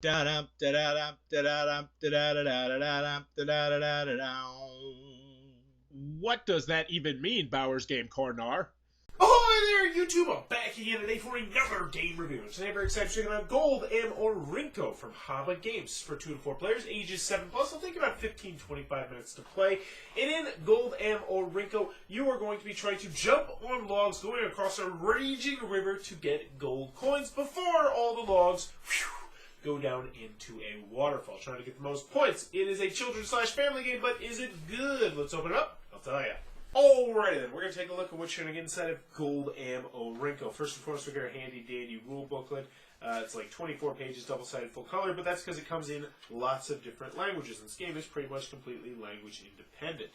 Da-dum, da-da-dum, da-da-dum, da-da-da-da-da-dum, da-da-da-da-da-dum. What does that even mean, Bowers Game Corner? Ahoy there, YouTube! I'm back again today for another game review. Today I'm very excited to check out Gold M Orinoko from Haba Games for 2 to 4 players, ages 7 plus. It'll take about 15-25 minutes to play. And in Gold M Orinoko, you are going to be trying to jump on logs going across a raging river to get gold coins before all the logs go down into a waterfall. Trying to get the most points. It is a children/family game, but is it good? Let's open it up. I'll tell you. Alrighty then, we're going to take a look at what you're going to get inside of Gold M Orinoko. First and foremost, we got our handy dandy rule booklet. It's like 24 pages, double-sided, full color, but that's because it comes in lots of different languages. And this game is pretty much completely language independent.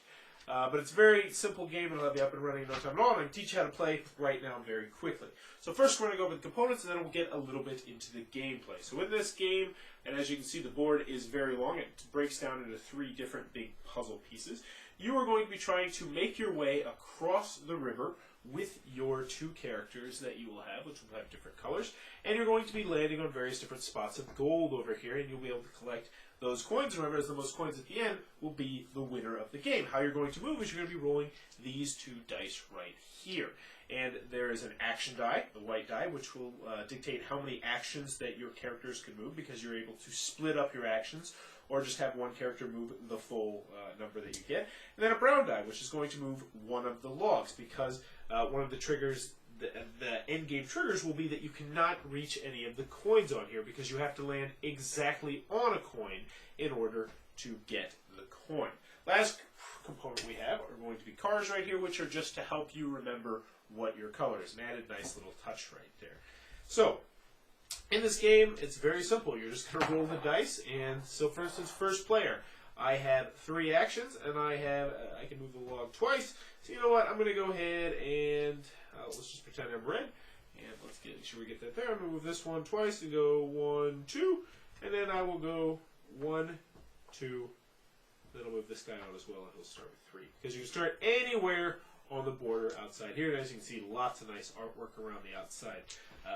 But it's a very simple game, and it'll have you up and running in no time at all, and I can teach you how to play right now very quickly. So first we're going to go over the components, and then we'll get a little bit into the gameplay. So in this game, and as you can see, the board is very long. It breaks down into 3 different big puzzle pieces. You are going to be trying to make your way across the river with your 2 characters that you will have, which will have different colors, and you're going to be landing on various different spots of gold over here, and you'll be able to collect those coins. Remember, as the most coins at the end will be the winner of the game. How you're going to move is you're going to be rolling these 2 dice right here. And there is an action die, the white die, which will dictate how many actions that your characters can move, because you're able to split up your actions or just have one character move the full number that you get. And then a brown die, which is going to move one of the logs, because one of the triggers, the end game triggers, will be that you cannot reach any of the coins on here, because you have to land exactly on a coin in order to get the coin. Last component we have are going to be cars right here, which are just to help you remember what your color is. An added nice little touch right there. So, in this game, it's very simple. You're just going to roll the dice, and so for instance, first player, I have 3 actions, and I can move the log twice. So you know what? I'm going to go ahead and let's just pretend I'm red, and let's get sure we get that there. I'm going to move this one twice and go 1, 2, and then I will go 1, 2. Then I'll move this guy out as well, and he'll start with 3. Because you can start anywhere on the border outside here. And as you can see, lots of nice artwork around the outside,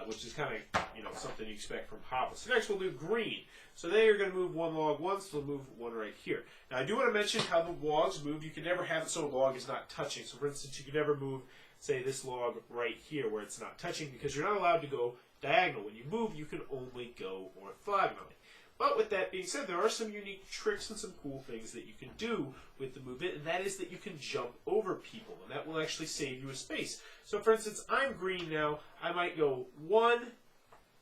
which is kind of something you expect from Haba. So next we'll do green. So they are going to move one log once, so they'll move one right here. Now I do want to mention how the logs move. You can never have it so a log is not touching. So for instance, you can never move, say, this log right here where it's not touching, because you're not allowed to go diagonal. When you move, you can only go orthogonally. But with that being said, there are some unique tricks and some cool things that you can do with the movement, and that is that you can jump over people, and that will actually save you a space. So for instance, I'm green now. I might go 1,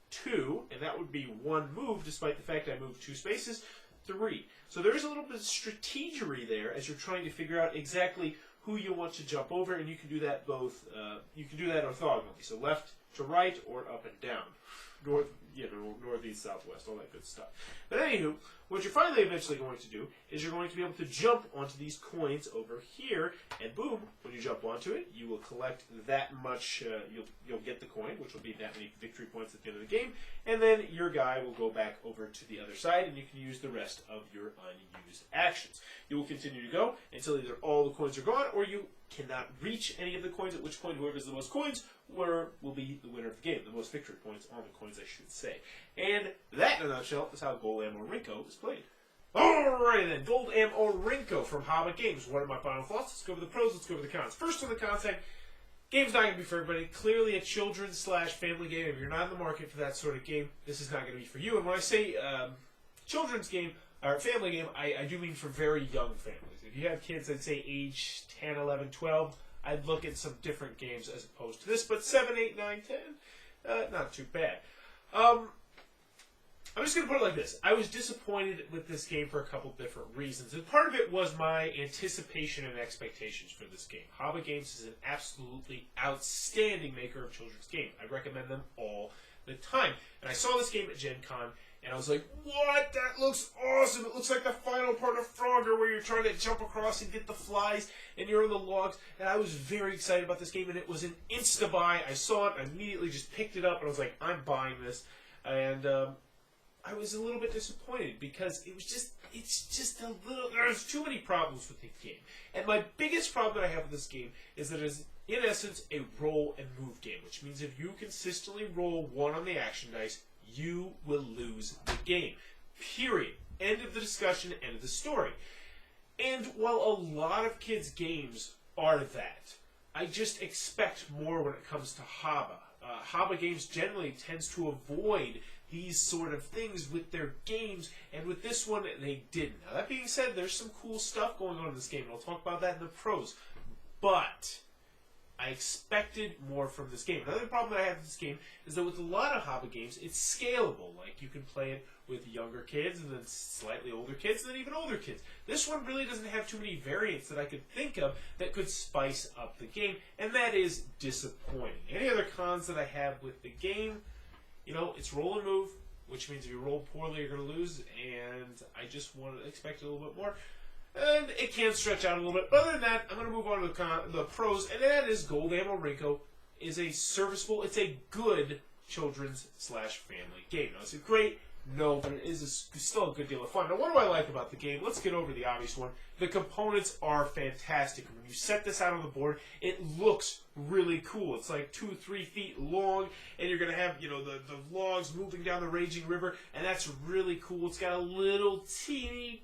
2, and that would be 1 move, despite the fact I moved 2 spaces, 3. So there's a little bit of strategery there as you're trying to figure out exactly who you want to jump over, and you can do that both. You can do that orthogonally, so left to right or up and down. Northeast, southwest, all that good stuff. But anywho, what you're finally eventually going to do is you're going to be able to jump onto these coins over here, and boom, when you jump onto it, you will collect that much, you'll get the coin, which will be that many victory points at the end of the game, and then your guy will go back over to the other side, and you can use the rest of your unused actions. You will continue to go until either all the coins are gone, or you cannot reach any of the coins, at which point whoever has the most coins will be the winner of the game. The most victory points on the coins, I should say. And that, in a nutshell, is how Gold M Orinoko is played. Alright then, Gold M Orinoko from Haba Games. What are my final thoughts? Let's go over the pros, let's go over the cons. First on the cons side, game's not going to be for everybody. Clearly a children's/family game. If you're not in the market for that sort of game, this is not going to be for you. And when I say children's game, or family game, I do mean for very young families. If you have kids, I'd say age 10, 11, 12, I'd look at some different games as opposed to this. But 7, 8, 9, 10, not too bad. I'm just going to put it like this. I was disappointed with this game for a couple different reasons. And part of it was my anticipation and expectations for this game. Haba Games is an absolutely outstanding maker of children's games. I recommend them all the time. And I saw this game at Gen Con, and I was like, what? That looks awesome. It looks like the final part of Frogger where you're trying to jump across and get the flies and you're on the logs. And I was very excited about this game, and it was an insta-buy. I saw it, I immediately just picked it up, and I was like, I'm buying this. And I was a little bit disappointed because it's just a little, there's too many problems with the game. And my biggest problem that I have with this game is that it is, in essence, a roll and move game, which means if you consistently roll 1 on the action dice, you will lose the game. Period. End of the discussion, end of the story. And while a lot of kids' games are that, I just expect more when it comes to Haba. Haba games generally tends to avoid these sort of things with their games, and with this one, they didn't. Now, that being said, there's some cool stuff going on in this game, and I'll talk about that in the pros. But I expected more from this game. Another problem that I have with this game is that with a lot of Haba games, it's scalable. Like, you can play it with younger kids, and then slightly older kids, and then even older kids. This one really doesn't have too many variants that I could think of that could spice up the game, and that is disappointing. Any other cons that I have with the game? You know, it's roll and move, which means if you roll poorly, you're going to lose, and I just expect a little bit more. And it can stretch out a little bit. But other than that, I'm going to move on to the pros, and that is Gold Ammo Rinko is a serviceable, it's a good children's/family game. Now, is it great? No, but it is still a good deal of fun. Now, what do I like about the game? Let's get over the obvious one. The components are fantastic. When you set this out on the board, it looks really cool. It's like 2-3 feet long, and you're going to have, you know, the logs moving down the raging river, and that's really cool. It's got a little teeny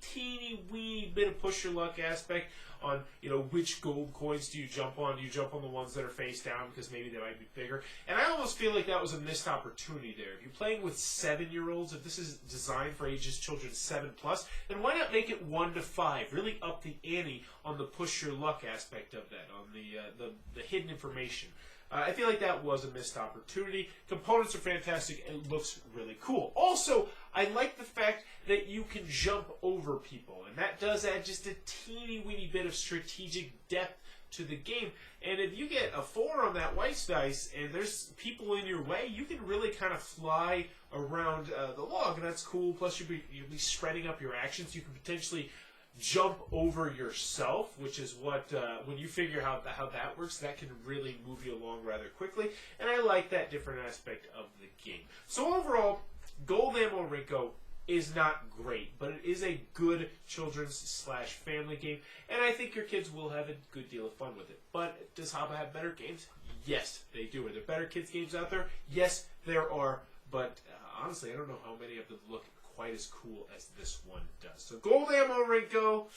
weeny bit of push your luck aspect on, you know, which gold coins do you jump on? Do you jump on the ones that are face down because maybe they might be bigger? And I almost feel like that was a missed opportunity there. If you're playing with 7-year-olds, if this is designed for ages children 7+, then why not make it 1 to 5? Really up the ante on the push your luck aspect of that, on the hidden information. I feel like that was a missed opportunity. Components are fantastic. It looks really cool. Also, I like the fact that you can jump over people, and that does add just a teeny-weeny bit of strategic depth to the game. And if you get a 4 on that white dice, and there's people in your way, you can really kind of fly around the log, and that's cool. Plus, you'll be spreading up your actions. You can potentially jump over yourself, which is what, when you figure out how that works, that can really move you along rather quickly, and I like that different aspect of the game. So overall, Gold Ammo Rinko is not great, but it is a good children's/family game, and I think your kids will have a good deal of fun with it. But does Haba have better games? Yes, they do. Are there better kids games out there? Yes, there are, but honestly, I don't know how many of them look quite as cool as this one does. So Gold Ammo Rinko,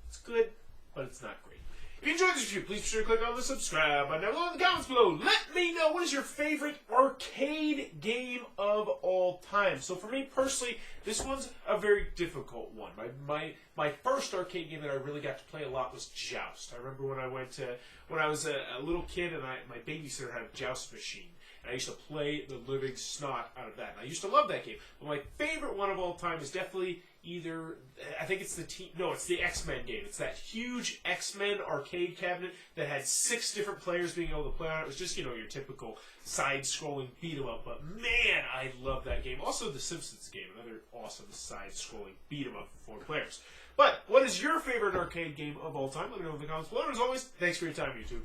it's good, but it's not great. If you enjoyed this review, please be sure to click on the subscribe button down below in the comments below. Let me know what is your favorite arcade game of all time. So for me personally, this one's a very difficult one. My first arcade game that I really got to play a lot was Joust. I remember when I was a little kid and my babysitter had a Joust machine. And I used to play the living snot out of that. And I used to love that game. But my favorite one of all time is definitely either, I think it's it's the X-Men game. It's that huge X-Men arcade cabinet that had 6 different players being able to play on it. It was just, you know, your typical side-scrolling beat-em-up. But man, I love that game. Also the Simpsons game, another awesome side-scrolling beat-em-up for 4 players. But what is your favorite arcade game of all time? Let me know in the comments below. As always, thanks for your time, YouTube.